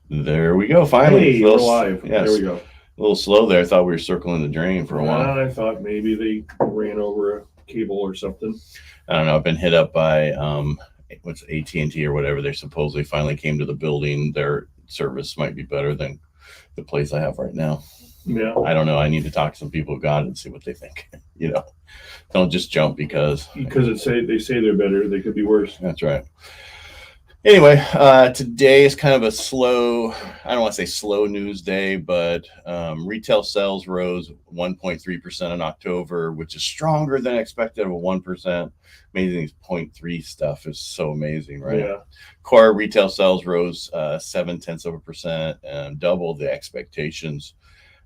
There we go. Finally, Hey, we're live. Yes, There we go. a little slow there. I thought we were circling the drain for a while. I thought maybe they ran over a cable or something. I don't know. I've been hit up by what's AT&T or whatever. They supposedly finally came to the building. Their service might be better than the place I have right now. Yeah. I don't know. I need to talk to some people who got it and see what they think. Don't just jump because they say they're better. They could be worse. That's right. Anyway, today is kind of a slow, I don't want to say slow news day, but retail sales rose 1.3% in October, which is stronger than expected of a 1%. Amazing. 0.3 stuff is so amazing, right? Yeah. Core retail sales rose 0.7%, and double the expectations.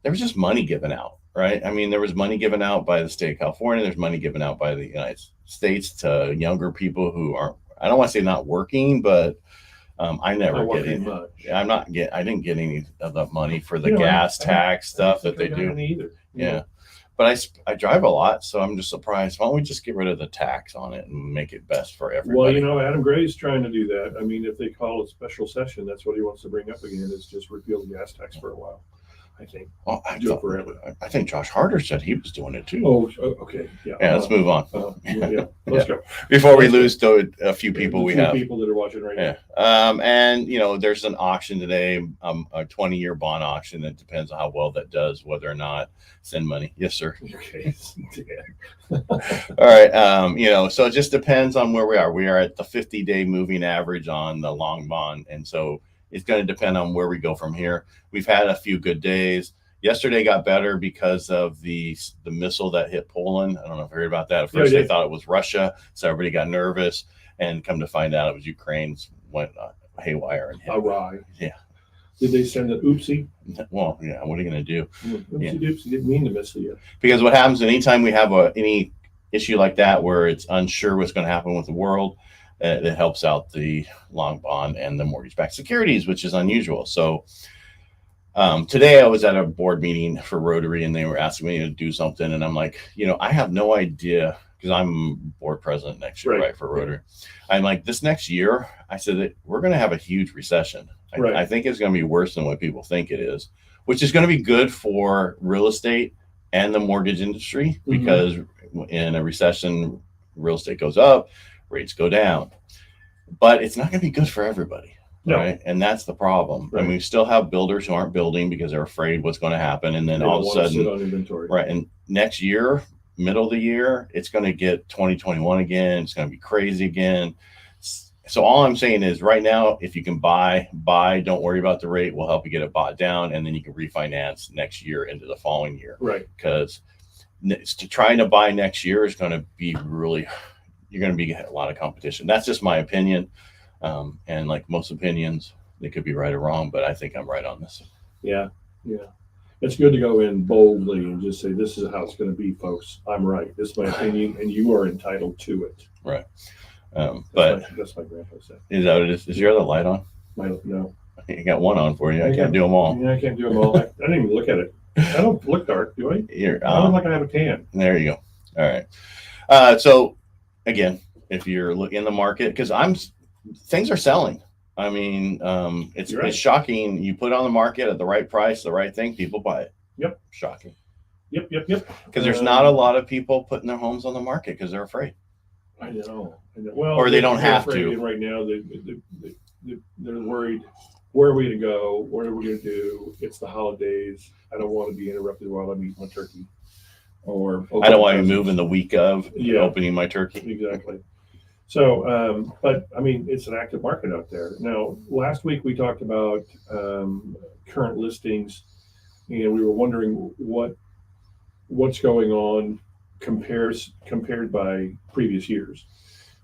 There was just money given out, right? I mean, there was money given out by the state of California. There's money given out by the United States to younger people who aren't, I don't want to say not working, but I never get any. I didn't get any of the money for the gas tax stuff that they do. Either. Yeah. But I drive a lot, so I'm just surprised. Why don't we just get rid of the tax on it and make it best for everybody? Well, Adam Gray's trying to do that. I mean, if they call a special session, that's what he wants to bring up again, is just repeal the gas tax for a while. I think. Well, I think Josh Harder said he was doing it too. Oh, okay. Yeah. Let's move on. Let's go. Before we lose a few people we have. People that are watching right now. And there's an auction today, a 20-year bond auction. It depends on how well that does, whether or not send money. Yes, sir. Okay. All right. So it just depends on where we are. We are at the 50-day moving average on the long bond, and so it's going to depend on where we go from here. We've had a few good days. Yesterday got better because of the missile that hit Poland. I don't know if you heard about that. At first, they thought it was Russia, so everybody got nervous. And come to find out, it was Ukraine's went haywire and hit. Awry. Yeah. Did they send an oopsie? Well, yeah. What are you going to do? Oopsie doopsie. Didn't mean to miss you. Because what happens anytime we have any issue like that where it's unsure what's going to happen with the world, that helps out the long bond and the mortgage-backed securities, which is unusual. So today I was at a board meeting for Rotary, and they were asking me to do something, and I'm like, I have no idea, because I'm board president next year, right, for Rotary. I'm like, this next year, I said that we're going to have a huge recession. I think it's going to be worse than what people think it is, which is going to be good for real estate and the mortgage industry, because in a recession, real estate goes up, rates go down, but it's not going to be good for everybody. No. Right. And that's the problem. Right. And we still have builders who aren't building because they're afraid what's going to happen. And then all of a sudden, right. And next year, middle of the year, it's going to get 2021 again. It's going to be crazy again. So all I'm saying is right now, if you can buy, don't worry about the rate. We'll help you get it bought down. And then you can refinance next year into the following year. Right. Because trying to buy next year is going to be really, you're going to be a lot of competition. That's just my opinion. And like most opinions, they could be right or wrong, but I think I'm right on this. Yeah. Yeah. It's good to go in boldly and just say, this is how it's going to be, folks. I'm right. This is my opinion, and you are entitled to it. Right. That's my grandpa said. Is that what it is? Is your other light on? No. You got one on for you. I can't do them all. Yeah, I can't do them all. I didn't even look at it. I don't look dark, do I? I look like I have a tan. There you go. All right. So again, if you're looking in the market, because things are selling. I mean, it's shocking. You put it on the market at the right price, the right thing, people buy it. Yep. Shocking. Yep. Because there's not a lot of people putting their homes on the market because they're afraid. I know. Well, or they don't have to. Right now, they're worried. Where are we going to go? What are we going to do? It's the holidays. I don't want to be interrupted while I'm eating my turkey. Or I don't want to move in the week of opening my turkey. Exactly. So, but I mean, it's an active market out there. Now, last week we talked about current listings, and we were wondering what's going on compared by previous years.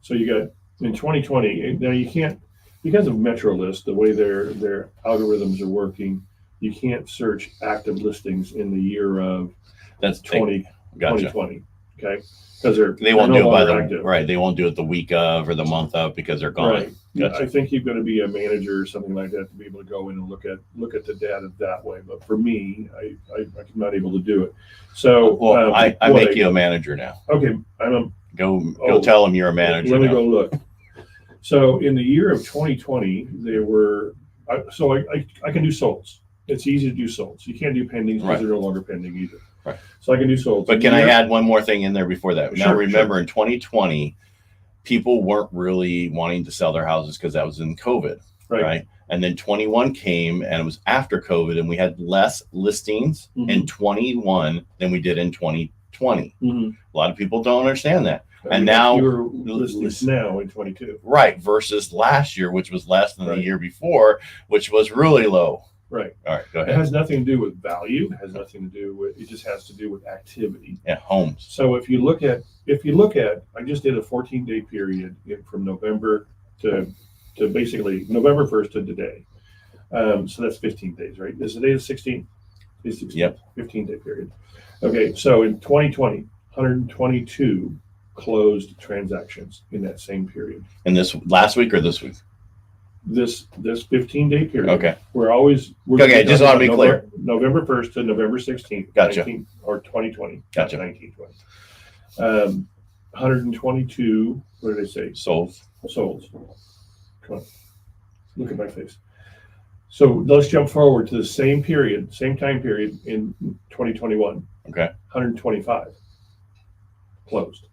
So you got in 2020. Now you can't, because of MetroList, the way their algorithms are working, you can't search active listings in the year of 2020. Okay. Because they won't do it by they won't do it the week of or the month of because they're gone. Right. Gotcha. I think you've got to be a manager or something like that to be able to go in and look at the data that way. But for me, I'm not able to do it. So I make you a manager now. Okay, go tell them you're a manager. Let me go look. So in the year of 2020, there were I can do solds. It's easy to do solds. You can't do pendings because Right. they're no longer pending either. Right. So I can do solds. But can I add one more thing in there before that? Now, Sure, remember, in 2020, people weren't really wanting to sell their houses because that was in COVID, right? And then 21 came, and it was after COVID, and we had less listings in 21 than we did in 2020. A lot of people don't understand that. And now fewer listings now in 22. Right, versus last year, which was less than the Right. year before, which was really low. Right. All right, go It ahead. has nothing to do with value. It has nothing to do with, it just has to do with activity. Yeah, homes. So if you look at, I just did a 14-day period from November to basically November 1st to today. So that's 15 days, right? Is today the 16th? It's 16th. Yep. 15-day period. Okay, so in 2020, 122 closed transactions in that same period. And this last week or this week? This 15-day period. Okay. We're Okay, just want to be clear. November 1st to November 16th. Gotcha. 2020. Gotcha. 1920. 122, what did I say? Solds. Solds. Come on. Look at my face. So let's jump forward to the same period, same time period in 2021. Okay. 125 closed.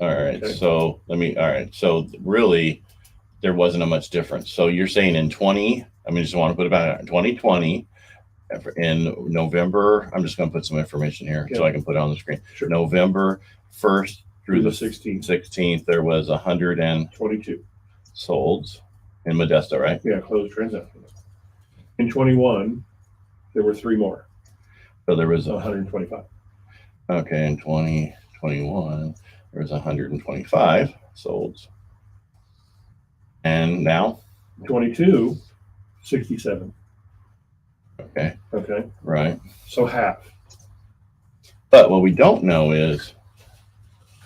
All right. Okay. So So really, there wasn't a much difference. So you're saying in 20, just want to put it back in 2020, in November, I'm just going to put some information here so I can put it on the screen. Sure. November 1st through the 16th, there was 122 solds in Modesto, right? Yeah, closed transactions. In 21, there were 3 more. So there was 125. Okay, in 2021, there was 125 solds. And now? 22, 67. Okay. Okay. Right. So half. But what we don't know is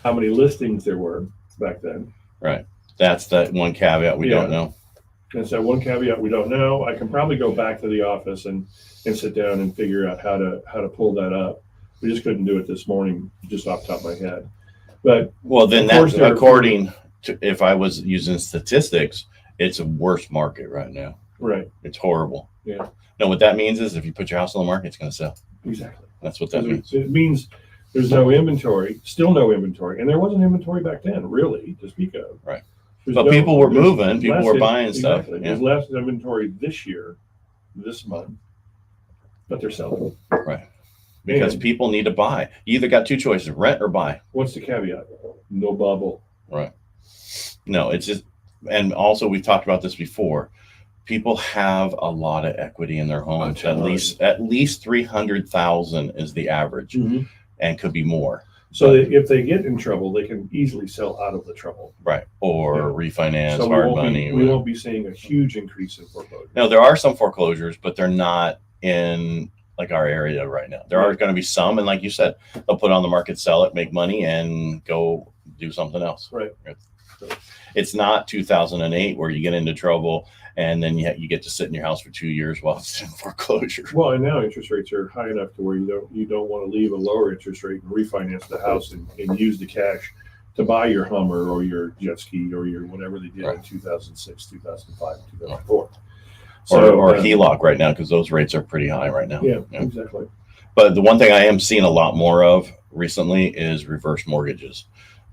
how many listings there were back then. Right. That's that one caveat we don't know. That's that one caveat we don't know. I can probably go back to the office and sit down and figure out how to pull that up. We just couldn't do it this morning, just off the top of my head. But well, then that's according to, if I was using statistics, it's a worse market right now. Right. It's horrible. Yeah. No, what that means is if you put your house on the market, it's going to sell. Exactly. That's what that means. It means there's no inventory, still no inventory. And there wasn't inventory back then, really, to speak of. Right. But people were moving, people were buying stuff. Exactly. There's less inventory this year, this month, but they're selling. Right. Because people need to buy. You either got 2 choices, rent or buy. What's the caveat? No bubble. Right. No, it's just, and also we've talked about this before. People have a lot of equity in their homes. At least 300,000 is the average, and could be more. So if they get in trouble, they can easily sell out of the trouble. Right. Or refinance, so hard money. We won't be seeing a huge increase in foreclosures. No, there are some foreclosures, but they're not in like our area right now. There are going to be some, and like you said, they'll put it on the market, sell it, make money, and go do something else. Right. It's not 2008 where you get into trouble and then you get to sit in your house for 2 years while it's in foreclosure. Well, and now interest rates are high enough to where you don't want to leave a lower interest rate and refinance the house and use the cash to buy your Hummer or your jet ski or your whatever they did in 2006, 2005, 2004. Or HELOC right now, because those rates are pretty high right now. Yeah, exactly. But the one thing I am seeing a lot more of recently is reverse mortgages.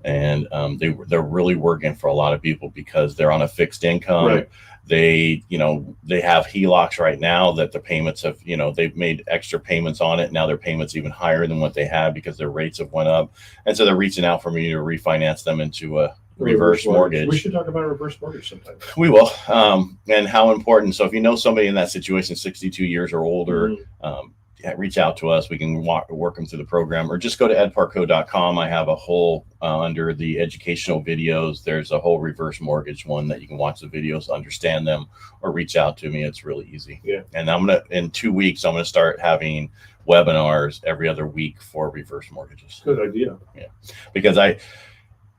And they're really working for a lot of people because they're on a fixed income. Right. They have HELOCs right now that the payments have, they've made extra payments on it. Now their payments even higher than what they had because their rates have went up. And so they're reaching out for me to refinance them into a reverse mortgage. We should talk about a reverse mortgage sometime. We will. And how important. So if you know somebody in that situation, 62 years or older, reach out to us. We can work them through the program, or just go to edparcaut.com. I have a whole under the educational videos. There's a whole reverse mortgage one that you can watch the videos, understand them, or reach out to me. It's really easy. Yeah. And in 2 weeks, I'm going to start having webinars every other week for reverse mortgages. Good idea. Yeah. Because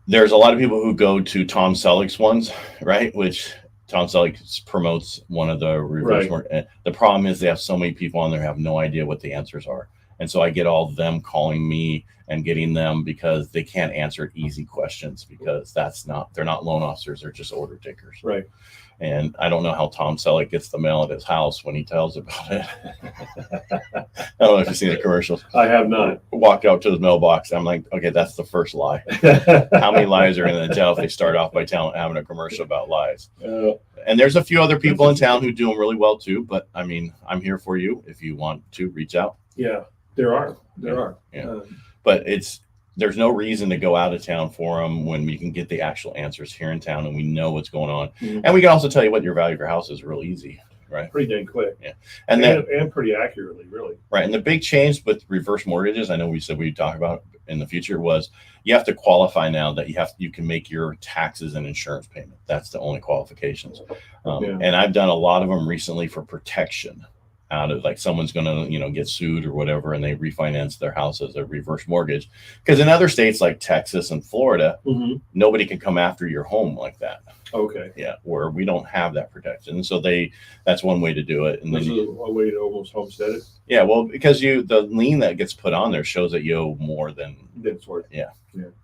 there's a lot of people who go to Tom Selleck's ones, right? Which Tom Selleck promotes one of the reverse mortgage. The problem is they have so many people on there who have no idea what the answers are. And so I get all of them calling me and getting them because they can't answer easy questions because they're not loan officers. They're just order takers. Right. And I don't know how Tom Selleck gets the mail at his house when he tells about it. I don't know if you've seen the commercials. I have not. Walk out to the mailbox. I'm like, okay, that's the first lie. How many lies are in the tell if they start off by having a commercial about lies? And there's a few other people in town who do them really well too. But I mean, I'm here for you if you want to reach out. Yeah, there are. Yeah. But there's no reason to go out of town for them when we can get the actual answers here in town and we know what's going on. Mm-hmm. And we can also tell you what your value of your house is real easy, right? Pretty dang quick. Yeah. And pretty accurately, really. Right. And the big change with reverse mortgages, I know we said we'd talk about in the future, was you have to qualify now that you can make your taxes and insurance payment. That's the only qualifications. And I've done a lot of them recently for protection. Out of like someone's going to, get sued or whatever, and they refinance their house as a reverse mortgage. Because in other states like Texas and Florida, nobody can come after your home like that. Okay. Yeah, where we don't have that protection. So that's one way to do it. And this is a way to almost homestead it. Yeah, well, because the lien that gets put on there shows that you owe more than it's worth. Yeah,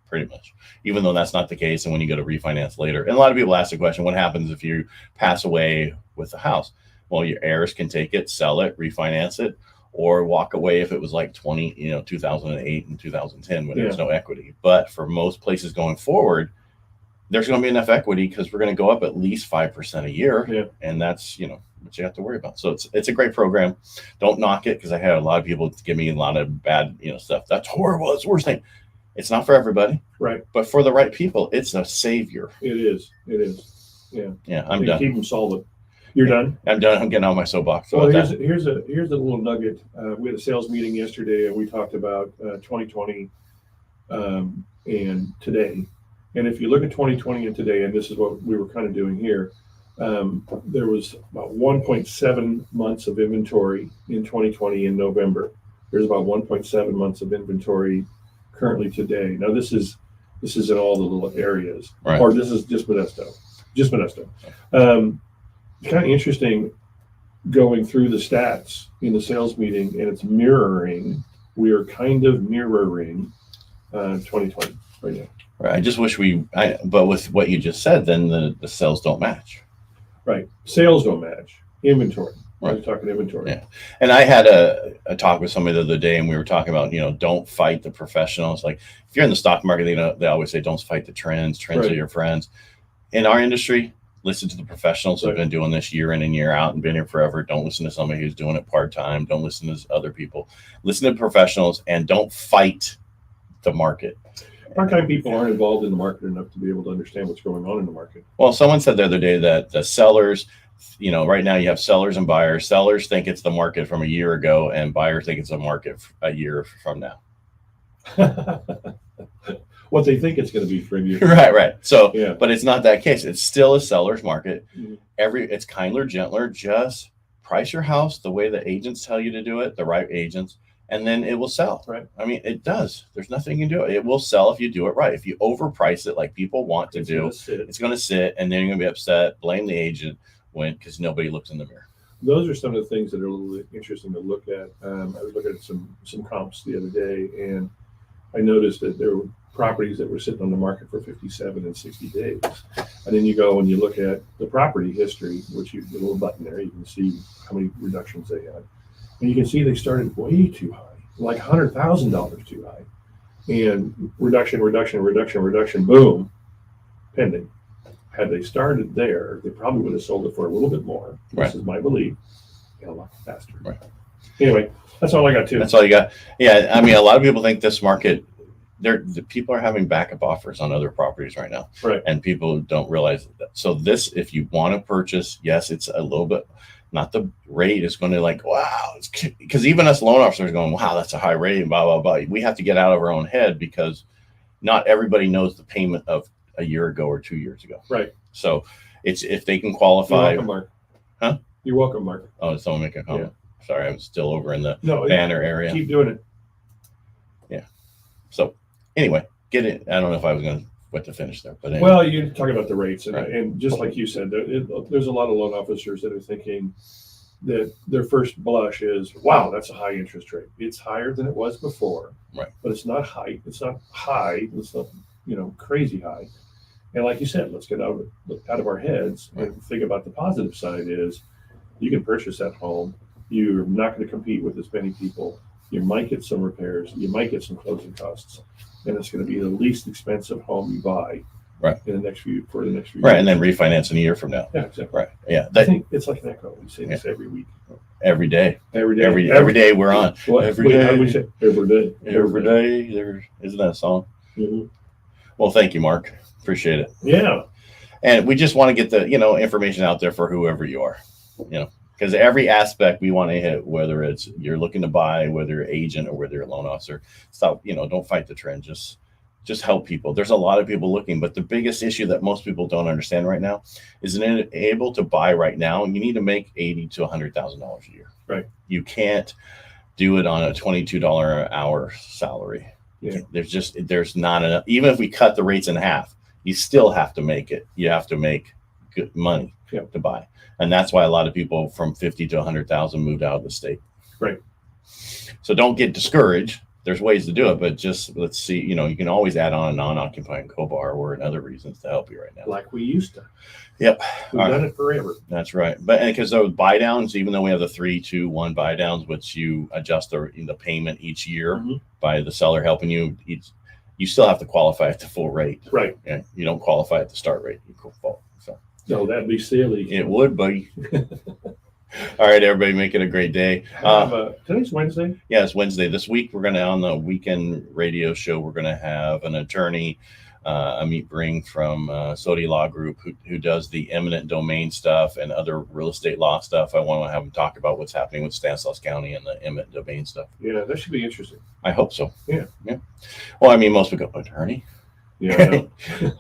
pretty much. Even though that's not the case, and when you go to refinance later, and a lot of people ask the question, what happens if you pass away with the house? Well, your heirs can take it, sell it, refinance it, or walk away if it was like 2008 and 2010 when there's no equity. But for most places going forward, there's going to be enough equity because we're going to go up at least 5% a year. And that's, what you have to worry about. So it's a great program. Don't knock it, because I had a lot of people give me a lot of bad, stuff. That's horrible. It's the worst thing. It's not for everybody. Right. But for the right people, it's a savior. It is. Yeah. Yeah, I'm done. Keep them solid. You're done? I'm done. I'm getting out of my soapbox. Well, here's a little nugget. We had a sales meeting yesterday, and we talked about 2020 and today. And if you look at 2020 and today, and this is what we were kind of doing here, there was about 1.7 months of inventory in 2020 in November. There's about 1.7 months of inventory currently today. Now, this is in all the little areas, right. Or this is just Modesto. It's kind of interesting going through the stats in the sales meeting, and it's we are kind of mirroring 2020 right now. Right. I just wish but with what you just said, then the sales don't match. Right. Sales don't match. Inventory. Right. I was talking inventory. Yeah. And I had a talk with somebody the other day, and we were talking about, don't fight the professionals. Like if you're in the stock market, they always say, don't fight the trends. Trends are your friends. In our industry, listen to the professionals who've been doing this year in and year out and been here forever. Don't listen to somebody who's doing it part-time. Don't listen to other people. Listen to professionals and don't fight the market. Part-time people aren't involved in the market enough to be able to understand what's going on in the market. Well, someone said the other day that the sellers, right now you have sellers and buyers. Sellers think it's the market from a year ago, and buyers think it's a market a year from now. What they think it's going to be for a year. Right. So, but it's not that case. It's still a seller's market. Mm-hmm. It's kinder, gentler. Just price your house the way the agents tell you to do it, the right agents, and then it will sell. Right. I mean, it does. There's nothing you can do. It will sell if you do it right. If you overprice it like people want to do, it's going to sit, and then you're going to be upset, blame the agent because nobody looks in the mirror. Those are some of the things that are a little interesting to look at. I was looking at some comps the other day, and I noticed that there were properties that were sitting on the market for 57 and 60 days. And then you go and you look at the property history, which you get a little button there, you can see how many reductions they had. And you can see they started way too high, like $100,000 too high. And reduction, boom, pending. Had they started there, they probably would have sold it for a little bit more. Right. This is my belief. And a lot faster. Right. Anyway, that's all I got too. That's all you got. Yeah, I mean, a lot of people think this market, the people are having backup offers on other properties right now. Right. And people don't realize that. So this, if you want to purchase, yes, it's a little bit, not the rate is going to wow. Because even us loan officers going, wow, that's a high rate, blah, blah, blah. We have to get out of our own head because not everybody knows the payment of a year ago or 2 years ago. Right. So it's if they can qualify. You're welcome, Mark. Huh? You're welcome, Mark. Oh, did someone make a comment? Yeah. Sorry, I was still over in the banner area. Keep doing it. Yeah. So anyway, get it. I don't know if I was going to finish there, but anyway. Well, you're talking about the rates, and, Right. and just like you said, there's a lot of loan officers that are thinking, that their first blush is, wow, that's a high interest rate. It's higher than it was before, Right. but it's not high. It's not high. It's not, crazy high. And like you said, let's get out of our heads and think about the positive side is you can purchase that home. You're not going to compete with as many people. You might get some repairs. You might get some closing costs. And it's going to be the least expensive home you buy for the next few years. And then refinance in a year from now. Yeah, exactly. Right. Yeah. I think it's like an echo. We say this every week. Every day. Every day. Every day we're on. What? Every day. How do we say? Every day. Every day. Isn't that a song? Mm-hmm. Well, thank you, Mark. Appreciate it. Yeah. And we just want to get the, information out there for whoever you are, because every aspect we want to hit, whether it's you're looking to buy, whether you're agent or whether you're a loan officer, stop, don't fight the trend. Just help people. There's a lot of people looking, but the biggest issue that most people don't understand right now is able to buy right now. You need to make $80,000 to $100,000 a year. Right. You can't do it on a $22 an hour salary. Yeah. There's not enough. Even if we cut the rates in half, you still have to make it. You have to make good money to buy. And that's why a lot of people from 50 to 100,000 moved out of the state. Right. So don't get discouraged. There's ways to do it, but just let's see, you can always add on a non-occupying co-borrower and other reasons to help you right now. Like we used to. Yep. We've done it forever. That's right. But because those buy downs, even though we have the 3-2-1 buy downs, which you adjust the payment each year by the seller helping you, you still have to qualify at the full rate. Right. Yeah. You don't qualify at the start rate. No, that'd be silly. It would, buddy. All right, everybody, make it a great day. Today's Wednesday. Yeah, it's Wednesday. This week, we're going to, on the weekend radio show, we're going to have an attorney, Amit Bring from Sodi Law Group, who does the eminent domain stuff and other real estate law stuff. I want to have him talk about what's happening with Stanislaus County and the eminent domain stuff. Yeah, that should be interesting. I hope so. Yeah. Well, I mean, most people go, attorney? Yeah.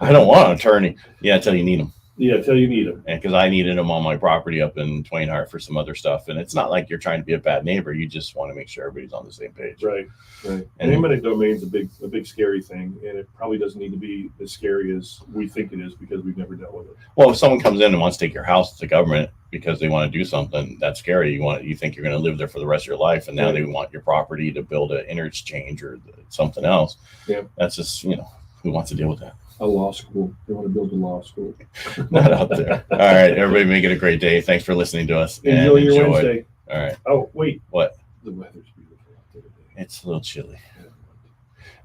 I don't want an attorney. Yeah, until you need them. Yeah, until you need them. And because I needed them on my property up in Twain Harte for some other stuff. And it's not like you're trying to be a bad neighbor. You just want to make sure everybody's on the same page. Right. And eminent domain's a big scary thing. And it probably doesn't need to be as scary as we think it is because we've never dealt with it. Well, if someone comes in and wants to take your house to government because they want to do something, that's scary. You think you're going to live there for the rest of your life. And now they want your property to build an interchange or something else. Yeah. That's just, who wants to deal with that? A law school. They want to build a law school. Not out there. All right, everybody, make it a great day. Thanks for listening to us. Enjoy your Wednesday. All right. Oh, wait. What? The weather's beautiful out there today. It's a little chilly.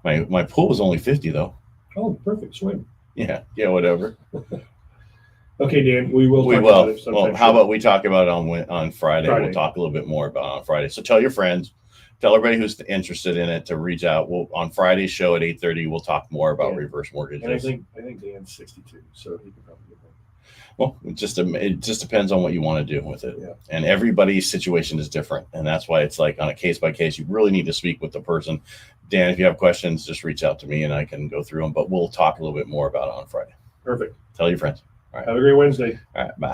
My pool was only 50 though. Oh, perfect. Swim. Yeah, whatever. Okay, Dan, we will. About it well, how about we talk about it on Friday? We'll talk a little bit more about it on Friday. So tell your friends. Tell everybody who's interested in it to reach out. On Friday's show at 8:30, we'll talk more about reverse mortgages. And I think Dan's 62, so he can probably get one. Well, it just depends on what you want to do with it. Yeah. And everybody's situation is different. And that's why it's like on a case by case, you really need to speak with the person. Dan, if you have questions, just reach out to me and I can go through them. But we'll talk a little bit more about it on Friday. Perfect. Tell your friends. All right. Have a great Wednesday. All right. Bye.